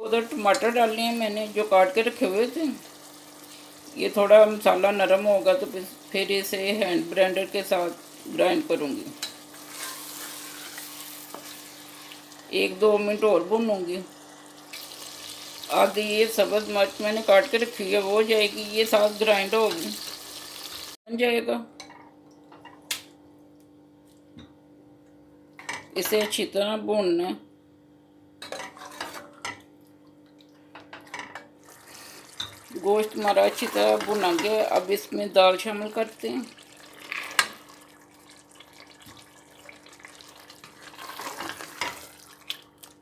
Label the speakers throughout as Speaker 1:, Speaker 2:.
Speaker 1: उधर टमाटर डालने हैं मैंने जो काट के रखे हुए थे। ये थोड़ा मसाला नरम होगा तो फिर इसे हैंड ब्लेंडर के साथ ग्राइंड करूँगी। 1-2 मिनट और भूनूंगी। आधी ये सब्ज़ मिर्च मैंने काट के रखी है वो हो जाएगी, ये साथ ग्राइंड होगी, बन जाएगा। इसे अच्छी तरह भूनना है। गोश्त हमारा अच्छी तरह भुना गया। अब इसमें दाल शामिल करते हैं।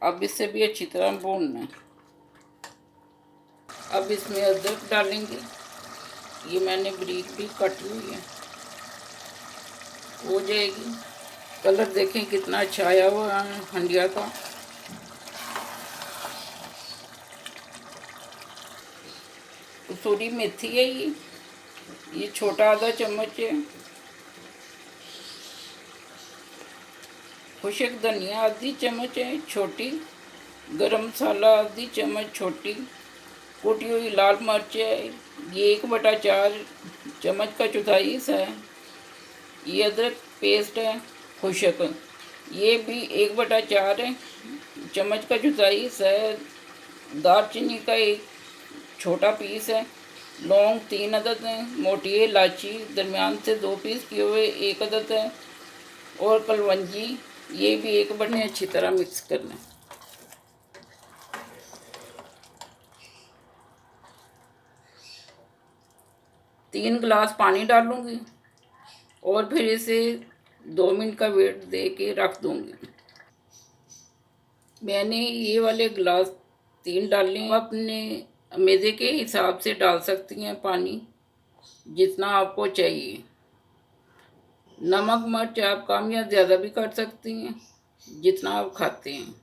Speaker 1: अब इसे भी अच्छी तरह भूनना है। अब इसमें अदरक डालेंगे। ये मैंने बारीक भी कटी हुई है, हो जाएगी। कलर देखें कितना अच्छा आया हुआ है हंडिया का। कसूरी मेथी है ये छोटा आधा चम्मच है। खुशक धनिया आधी चम्मच है छोटी। गरम मसाला आधी चम्मच छोटी। कुटी हुई लाल मिर्च है ये 1/4 चम्मच का चौथाई हिस्सा है। ये अदरक पेस्ट है खुशक, ये भी 1/4 है चम्मच का चौथाई हिस्सा है। दालचीनी का एक छोटा पीस है। लौंग 3 अदद हैं। मोटी इलायची दरमियान से 2 पीस किए हुए 1 अदद है। और कलवंजी ये भी 1 बटे। अच्छी तरह मिक्स करना है। तीन गिलास पानी डालूंगी और फिर इसे 2 मिनट का वेट दे के रख दूंगी। मैंने ये वाले गिलास 3 डाले। अपने अंदाजे के हिसाब से डाल सकती हैं पानी जितना आपको चाहिए। नमक मिर्च आप कम या ज़्यादा भी कर सकती हैं जितना आप खाते हैं।